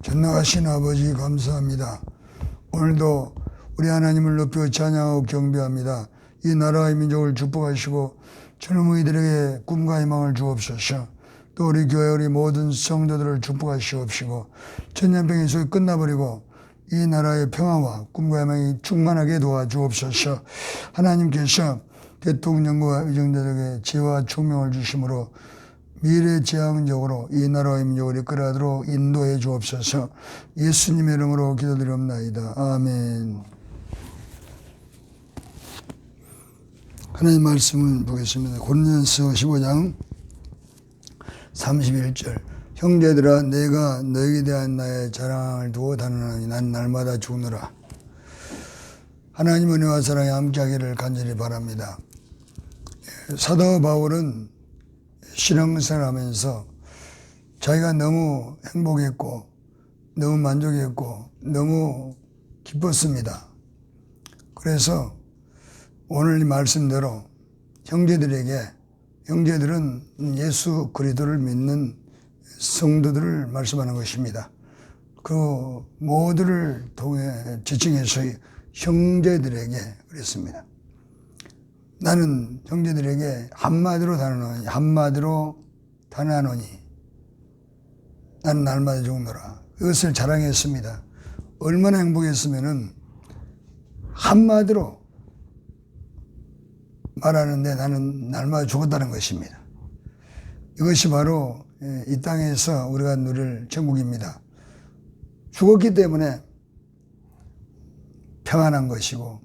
전능하신 아버지 감사합니다. 오늘도 우리 하나님을 높여 찬양하고 경배합니다. 이 나라의 민족을 축복하시고 젊은이들에게 꿈과 희망을 주옵소서. 또 우리 교회 우리 모든 성도들을 축복하시옵시고 천년병이 속에 끝나버리고 이 나라의 평화와 꿈과 희망이 충만하게 도와주옵소서. 하나님께서 대통령과 의정들에게 지혜와 총명을 주심으로 미래지향적으로 이 나라의 민족을 이끌어가도록 인도해 주옵소서. 예수님의 이름으로 기도드리옵나이다. 아멘. 하나님 말씀을 보겠습니다. 고린도전서 15장 31절. 형제들아 내가 너에게 대한 나의 자랑을 두고 다니나니 난 날마다 죽노라. 하나님 은혜와 사랑이 함께하기를 간절히 바랍니다. 사도 바울은 신앙생활하면서 자기가 너무 행복했고 너무 만족했고 너무 기뻤습니다. 그래서 오늘 이 말씀대로 형제들은 예수 그리스도를 믿는 성도들을 말씀하는 것입니다. 그 모두를 통해 지칭해서 형제들에게 그랬습니다. 나는 형제들에게 한마디로 단하노니 나는 날마다 죽노라. 이것을 자랑했습니다. 얼마나 행복했으면은 한마디로 말하는데 나는 날마다 죽었다는 것입니다. 이것이 바로 이 땅에서 우리가 누릴 천국입니다. 죽었기 때문에 평안한 것이고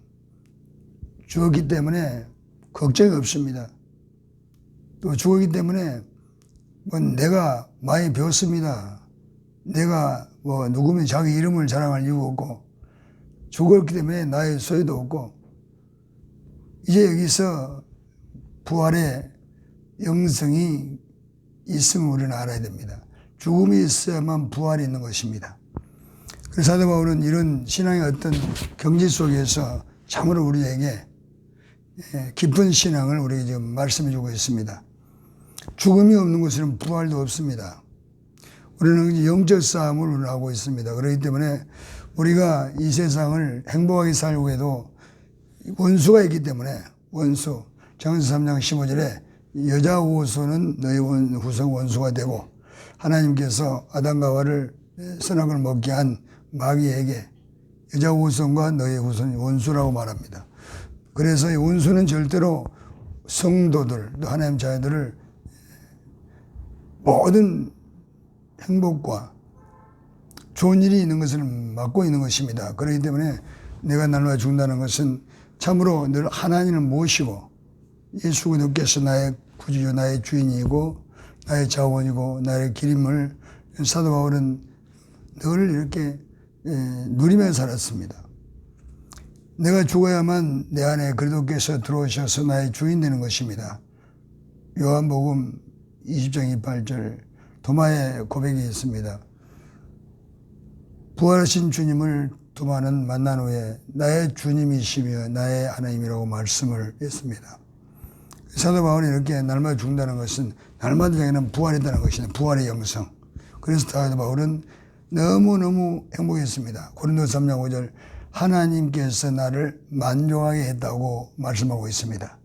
죽었기 때문에 걱정이 없습니다. 또 죽었기 때문에 내가 많이 배웠습니다. 내가 누구면 자기 이름을 자랑할 이유가 없고 죽었기 때문에 나의 소유도 없고 이제 여기서 부활의 영성이 있음을 우리는 알아야 됩니다. 죽음이 있어야만 부활이 있는 것입니다. 그래서 사도 바울은 이런 신앙의 어떤 경지 속에서 참으로 우리에게 깊은 신앙을 우리에게 지금 말씀해 주고 있습니다. 죽음이 없는 곳에는 부활도 없습니다. 우리는 영적 싸움을 하고 있습니다. 그렇기 때문에 우리가 이 세상을 행복하게 살려고 해도 원수가 있기 때문에 창세기 3장 15절에 여자 후손은 너희 후손 원수가 되고 하나님께서 아담과 하와를 선악을 먹게 한 마귀에게 여자 후손과 너희 후손이 원수라고 말합니다. 그래서 이 원수는 절대로 성도들, 또 하나님 자녀들을 모든 행복과 좋은 일이 있는 것을 막고 있는 것입니다. 그렇기 때문에 내가 날마다 죽는다는 것은 참으로 늘 하나님을 모시고 예수 그리스도께서 나의 구주요 나의 주인이고 나의 자원이고 나의 길임을 사도 바울은 늘 이렇게 누리며 살았습니다. 내가 죽어야만 내 안에 그리스도께서 들어오셔서 나의 주인 되는 것입니다. 요한복음 20장 28절 도마의 고백이 있습니다. 부활하신 주님을 도마는 만난 후에 나의 주님이시며 나의 하나님이라고 말씀을 했습니다. 사도 바울이 이렇게 날마다 죽는다는 것은 날마다 자기는 부활했다는 것입니다. 부활의 영성. 그래서 사도 바울은 너무너무 행복했습니다. 고린도서 3장 5절 하나님께서 나를 만족하게 했다고 말씀하고 있습니다.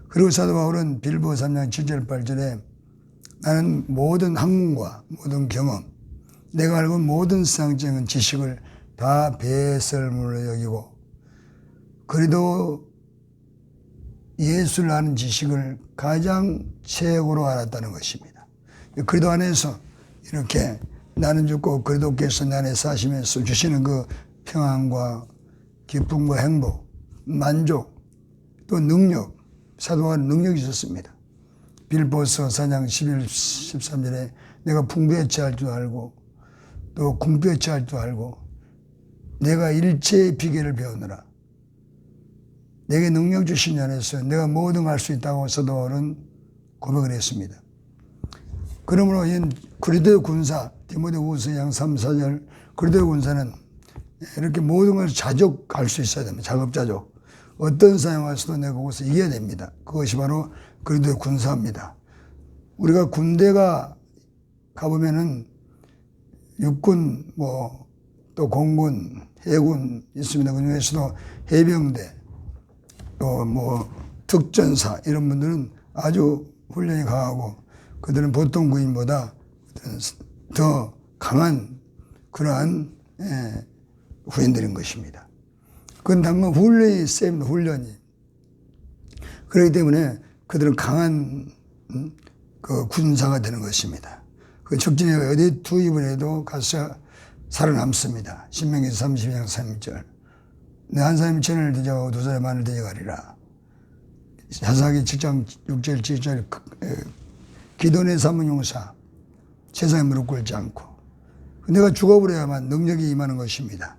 그리고 사도 바울은 빌보 3장 7절 8절에 나는 모든 학문과 모든 경험 내가 알고 모든 세상적인 지식을 다 배설물로 여기고 그래도 예수를 아는 지식을 가장 최고로 알았다는 것입니다. 그리도 안에서 이렇게 나는 죽고 그리도께서 내 안에 사시면서 주시는 그 평안과 기쁨과 행복, 만족, 또 능력, 사도 바울은 능력이 있었습니다. 빌보서 4장 11, 13절에 내가 풍부에 처할 줄 알고 또 궁핍에 처할 줄 알고 내가 일체의 비결을 배우느라 내게 능력 주신 안에서 내가 뭐든 할 수 있다고 사도 바울은 고백을 했습니다. 그러므로 이 그리스도의 군사 디모데후서 2장 3, 4절 그리스도의 군사는 이렇게 모든 걸 자족할 수 있어야 됩니다. 자급자족. 어떤 상황 와서도 내가 그것을 이겨야 됩니다. 그것이 바로 그리스도의 군사입니다. 우리가 군대가 가보면은 육군, 또 공군, 해군 있습니다. 그 중에서도 해병대, 또 특전사 이런 분들은 아주 훈련이 강하고 그들은 보통 군인보다 더 강한 그러한 후인들인 것입니다. 그건 당연 훈련이 셉니다. 훈련이. 그렇기 때문에 그들은 강한 그 군사가 되는 것입니다. 그 적진에 어디 투입을 해도 가서 살아남습니다. 신명기 32장 3절. 내 한 사람이 천을 대적하고 두 사람이 만을 대적하리라. 사사기 7장 6절 7절 기도내 삼은 용사 세상에 무릎 꿇지 않고 내가 죽어버려야만 능력이 임하는 것입니다.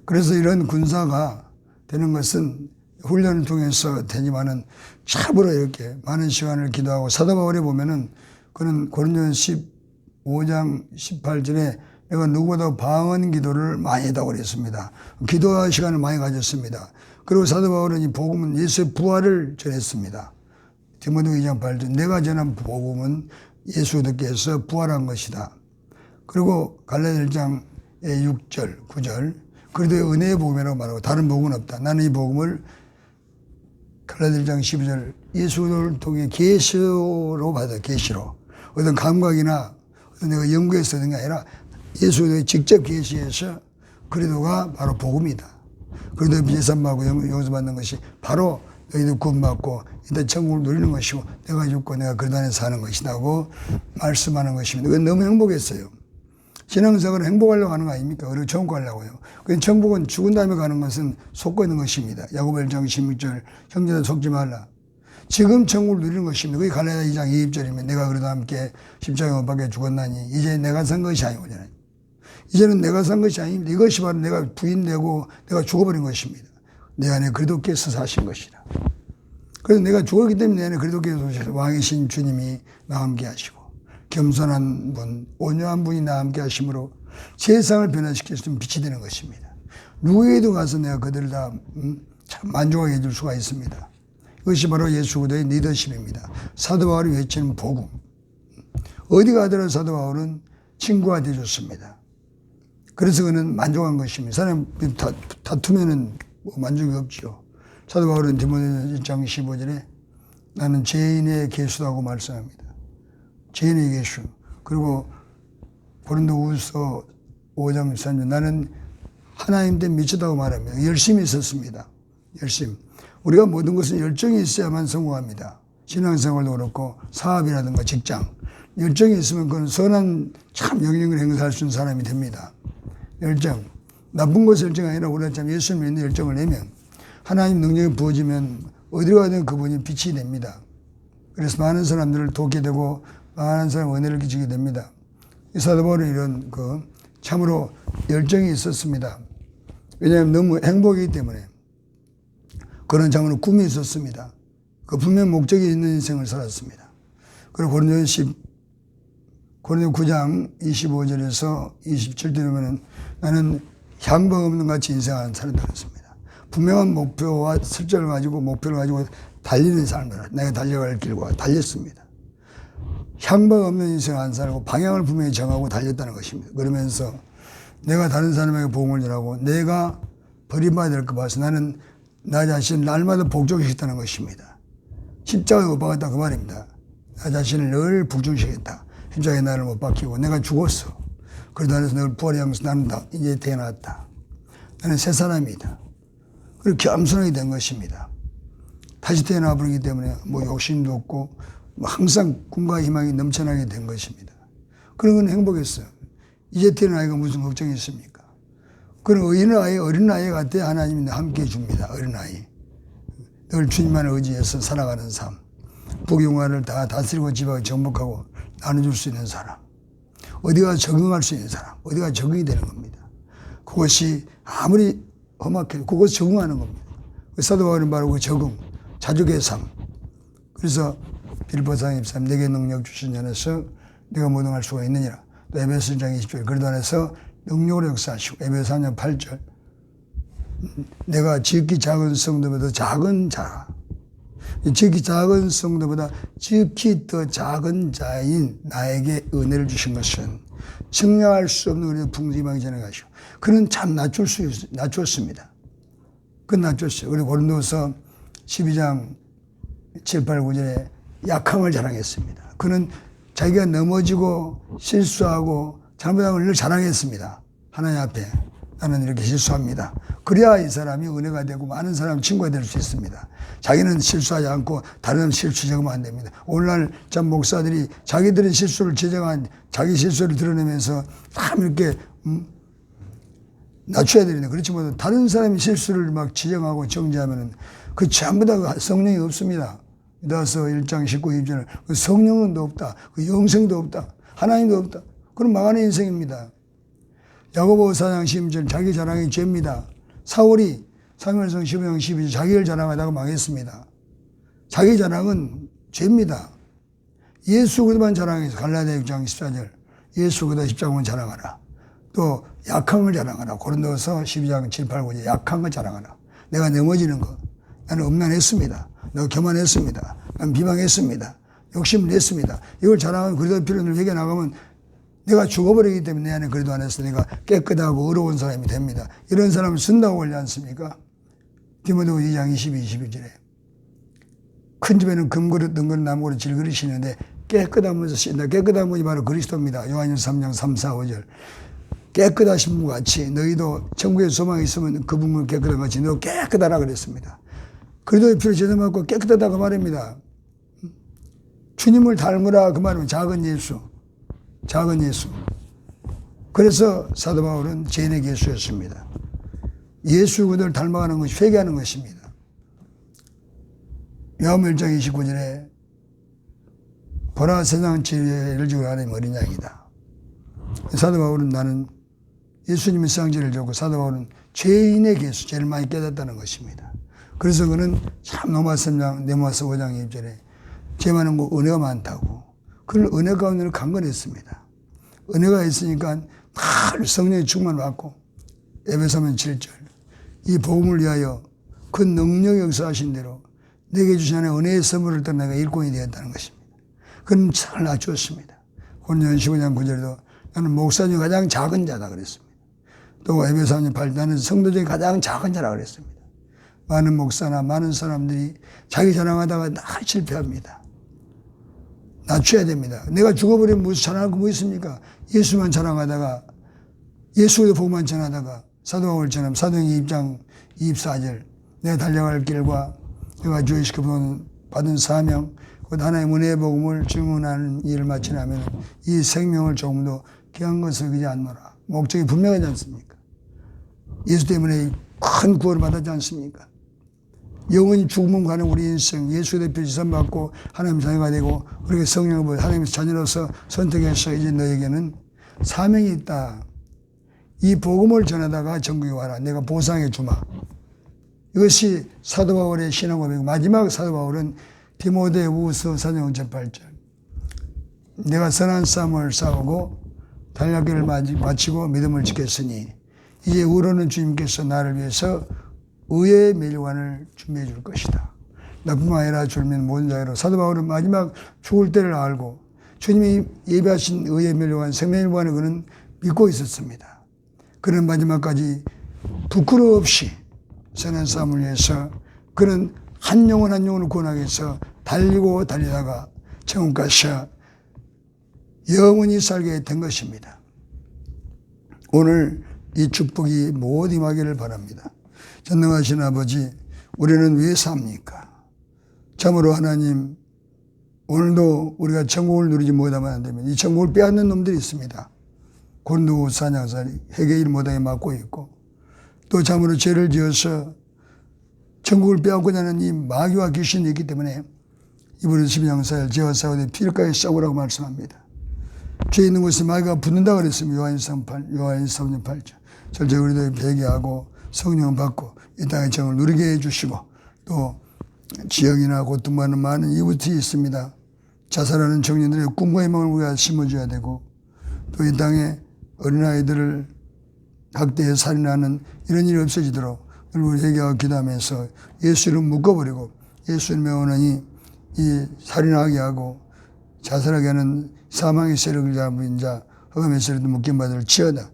그래서 이런 군사가 되는 것은 훈련을 통해서 되지만은 참으로 이렇게 많은 시간을 기도하고 사도 바울에 보면은 그는 고린도전서 15장 18절에 내가 누구보다 방언 기도를 많이 했다고 그랬습니다. 기도할 시간을 많이 가졌습니다. 그리고 사도 바울은 이 복음은 예수의 부활을 전했습니다. 디모데 2장 8절 내가 전한 복음은 예수 그리스도께서 부활한 것이다. 그리고 갈라디아 1장의 6절 9절 그리스도의 은혜의 복음이라고 말하고 다른 복음은 없다. 나는 이 복음을 갈라디아 1장 12절 예수를 통해 계시로 받아 계시로 어떤 감각이나 어떤 내가 연구해서 얻은 게 아니라 예수의 직접 계시해서 그리스도가 바로 복음이다. 그리스도의 비제삼하고 용서받는 것이 바로 너희들 구원받고 이제 천국을 누리는 것이고 내가 죽고 내가 그리스도 안에 사는 것이라고 말씀하는 것입니다. 그건 너무 행복했어요. 신앙생활은 행복하려고 하는 거 아닙니까? 그리고 천국 가려고요. 천국은 죽은 다음에 가는 것은 속고 있는 것입니다. 야고보 1장 16절 형제들 속지 말라. 지금 천국을 누리는 것입니다. 그게 갈라디아 2장 20절이면 내가 그리스도와 함께 십자가에 못 박혀 죽었나니 이제 내가 산 것이 아니오잖아요. 이제는 내가 산 것이 아닙니다. 이것이 바로 내가 부인되고 내가 죽어버린 것입니다. 내 안에 그리스도께서 사신 것이다. 그래서 내가 죽었기 때문에 내 안에 그리스도께서 사셔서 왕이신 주님이 나와 함께 하시고 겸손한 분, 온유한 분이 나와 함께 하심으로 세상을 변화시킬 수 있는 빛이 되는 것입니다. 누구에게도 가서 내가 그들을 다 참 만족하게 해줄 수가 있습니다. 이것이 바로 예수 그리스도의 리더십입니다. 사도 바울이 외치는 복음. 어디 가더라도 사도 바울은 친구가 되어줬습니다. 그래서 그는 만족한 것입니다. 사람 다투면은 만족이 없죠. 사도 바울은 디모데 1장 15절에 나는 죄인의 계수라고 말씀합니다. 죄인의 계수. 그리고 고린도후서 5장 13절 나는 하나님 때 미쳤다고 말합니다. 열심히 있었습니다. 열심. 우리가 모든 것은 열정이 있어야만 성공합니다. 신앙생활도 그렇고 사업이라든가 직장. 열정이 있으면 그건 선한 참 영향을 행사할 수 있는 사람이 됩니다. 열정. 나쁜 것의 열정이 아니라 우리가 참 예수를 믿는 열정을 내면 하나님 능력이 부어지면 어디로 가든 그분이 빛이 됩니다. 그래서 많은 사람들을 돕게 되고 많은 사람 은혜를 끼치게 됩니다. 이 사도 바울은 이런 참으로 열정이 있었습니다. 왜냐하면 너무 행복이기 때문에 그런 참으로 꿈이 있었습니다. 그 분명 목적이 있는 인생을 살았습니다. 그리고 고린도 9장 25절에서 27절에 보면 나는 향방 없는 같이 인생을 살았다 그랬습니다. 분명한 목표와 실적을 가지고 목표를 가지고 달리는 삶을 내가 달려갈 길과 달렸습니다. 향방 없는 인생을 안 살고 방향을 분명히 정하고 달렸다는 것입니다. 그러면서 내가 다른 사람에게 복음을 전하고 내가 버림받아야 될 것 봐서 나는 나 자신을 날마다 복종시켰다는 것입니다. 십자가에 못 박았다 그 말입니다. 나 자신을 늘 복종시켰다. 십자가에 나를 못 박히고 내가 죽었어. 그러다 안에서 늘 부활하면서 나는 이제 태어났다. 나는 새 사람이다. 그리고 겸손하게 된 것입니다. 다시 태어나 버리기 때문에 욕심도 없고 항상 꿈과 희망이 넘쳐나게 된 것입니다. 그런 건 행복했어요. 이제 태어난 아이가 무슨 걱정이 있습니까? 그런 어린 아이 같아 하나님이 함께 해줍니다. 어린 아이. 늘 주님만을 의지해서 살아가는 삶. 부귀영화를 다 다스리고 지배하고 정복하고 나눠줄 수 있는 사람. 어디가 적응할 수 있는 사람. 어디가 적응이 되는 겁니다. 그것이 아무리 험악해도 그것이 적응하는 겁니다. 사도 바울이 말하고 적응, 자족의 삶. 그래서 빌보상 23 내게 능력 주신 안에서 내가 모든 할 수가 있느니라. 또 에베소 1장 20절 그리스도 안에서 능력으로 역사하시고 에베소 3장 8절 내가 지극히 작은 성도보다 작은 자 지극히 작은 성도보다 지극히 더 작은 자인 나에게 은혜를 주신 것은 증량할 수 없는 은혜로 풍성하게 전해가시고 그는 참 낮췄습니다. 그건 낮췄어요. 그리고 고린도서 12장 7, 8, 9절에 약함을 자랑했습니다. 그는 자기가 넘어지고 실수하고 잘못한 걸 늘 자랑했습니다. 하나님 앞에 나는 이렇게 실수합니다. 그래야 이 사람이 은혜가 되고 많은 사람 친구가 될 수 있습니다. 자기는 실수하지 않고 다른 실수 적으면 안 됩니다. 오늘날 참 목사들이 자기들의 실수를 지적한 자기 실수를 드러내면서 참 이렇게 낮춰야 되는데 그렇지 못해 다른 사람이 실수를 막 지적하고 정죄하면 그 전부 다 성령이 없습니다. 유다서 1장 19, 20절 그 성령도 없다. 그 영생도 없다. 하나님도 없다. 그럼 망하는 인생입니다. 야고보 4장 12절 자기 자랑이 죄입니다. 사울이 사무엘상 15장 12절 자기를 자랑하다가 망했습니다. 자기 자랑은 죄입니다. 예수 그리스도만 자랑해서 갈라디아 6장 14절 예수 그리스도 십자가만 자랑하라. 또 약한 걸 자랑하라. 고린도서 12장 7, 8, 9절 약한 걸 자랑하라. 내가 넘어지는 거 나는 음란했습니다. 내가 교만했습니다. 나는 비방했습니다. 욕심을 냈습니다. 이걸 자랑하면 그리스도 필요를 회개 나가면 내가 죽어버리기 때문에 내 안에 그래도 안 해서 내가 깨끗하고 의로운 사람이 됩니다. 이런 사람을 쓴다고 하지 않습니까? 디모데 2장 22, 21절에 큰 집에는 금그릇, 능그릇, 나무그릇, 질그릇이 있는데 깨끗한 분에서 씻는다. 깨끗한 분이 바로 그리스도입니다. 요한일서 3장 3, 4, 5절 깨끗하신 분 같이 너희도 천국에 소망이 있으면 그분은 깨끗한 같이 너 깨끗하라 그랬습니다. 그리스도의 피로 제사받고 깨끗하다 그 말입니다. 주님을 닮으라 그 말이면 작은 예수. 작은 예수. 그래서 사도 바울은 죄인의 예수였습니다. 예수 그들을 닮아가는 것이 회개하는 것입니다. 요한복음 1장 29절에 보라 세상 죄를 지고 하나님 어린 양이다. 사도 바울은 나는 예수님의 세상 죄를 졌고 사도 바울은 죄인의 예수, 죄를 많이 깨닫다는 것입니다. 그래서 그는 참 로마서 3장, 네모서 5장 2절에 죄 많은 거 은혜가 많다고 그를 은혜 가운데를 강건했습니다. 은혜가 있으니까 늘 성령의 충만을 받고 에베소서 7절 이 복음을 위하여 그 능력이 역사하신 대로 내게 주신 하나님의 은혜의 선물을 떠나 내가 일꾼이 되었다는 것입니다. 그는 잘 낮추었습니다. 고린도전 15장 9절에도 나는 목사 중에 가장 작은 자다 그랬습니다. 또 에베소서 3장 8절 나는 성도 중에 가장 작은 자라 그랬습니다. 많은 목사나 많은 사람들이 자기 자랑하다가 다 실패합니다. 낮춰야 됩니다. 내가 죽어버리면 무슨 자랑할 거 뭐 있습니까? 예수만 자랑하다가 예수의 복음만 전하다가 사도 바울처럼 사도행전 2장 24절 내가 달려갈 길과 내가 주의 시켜 받은 사명 곧 하나님의 은혜의 복음을 증언하는 일을 마치려면 이 생명을 조금도 귀한 것을 그지 않노라. 목적이 분명하지 않습니까? 예수 때문에 큰 구원을 받았지 않습니까? 영원히 죽으면 가는 우리 인생 예수의 대표 지선받고 하나님 자녀가 되고 그렇게 성령을 하나님의 자녀로서 선택해서 이제 너에게는 사명이 있다. 이 복음을 전하다가 전국에 와라. 내가 보상해 주마. 이것이 사도 바울의 신앙 고백이고 마지막 사도 바울은 디모데후서 4장 8절 내가 선한 싸움을 싸우고 달려기를 마치고 믿음을 지켰으니 이제 우러는 주님께서 나를 위해서 의의 멸류관을 준비해 줄 것이다. 나뿐만 아니라 주님 모든 자로 사도 바울은 마지막 죽을 때를 알고 주님이 예비하신 의의 멸류관 생명의 멸류관을 그는 믿고 있었습니다. 그는 마지막까지 부끄러움 없이 선한 싸움을 위해서 그는 한 영혼 한 영혼을 구원하기 위해서 달리고 달리다가 천국까지 영원히 살게 된 것입니다. 오늘 이 축복이 모두 임하기를 바랍니다. 전능하신 아버지, 우리는 왜 삽니까? 참으로 하나님, 오늘도 우리가 천국을 누리지 못하면 안 됩니다. 이 천국을 빼앗는 놈들이 있습니다. 고린도후서 4장 회개일 못하게 막고 있고 또 참으로 죄를 지어서 천국을 빼앗고자 하는 이 마귀와 귀신이 있기 때문에 이번에 12장 4절 죄와 싸우되 피일까지 싸우라고 말씀합니다. 죄 있는 곳에 마귀가 붙는다 그랬습니다. 요한일서 3장 8절 절제 우리도 회개하고 성령 받고 이 땅의 정을 누리게 해주시고 또 지역이나 고통받는 많은 이웃이 있습니다. 자살하는 청년들의 꿈과 희망을 우리가 심어줘야 되고 또 이 땅에 어린아이들을 학대해 살인하는 이런 일이 없어지도록 우리 회개하고 기도하면서 예수를 묶어버리고 예수님의 원한이 이 살인하게 하고 자살하게 하는 사망의 세력을 잡은 자 흑암에서라도 묶임받을 지어다.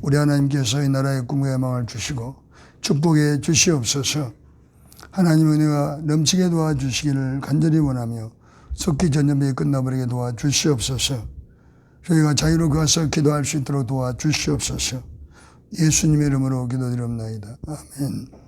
우리 하나님께서 이 나라의 꿈과 희망을 주시고 축복해 주시옵소서. 하나님 은혜가 넘치게 도와주시기를 간절히 원하며 속기 전염이 끝나버리게 도와주시옵소서. 저희가 자유로 가서 기도할 수 있도록 도와주시옵소서. 예수님의 이름으로 기도드립니다. 아멘.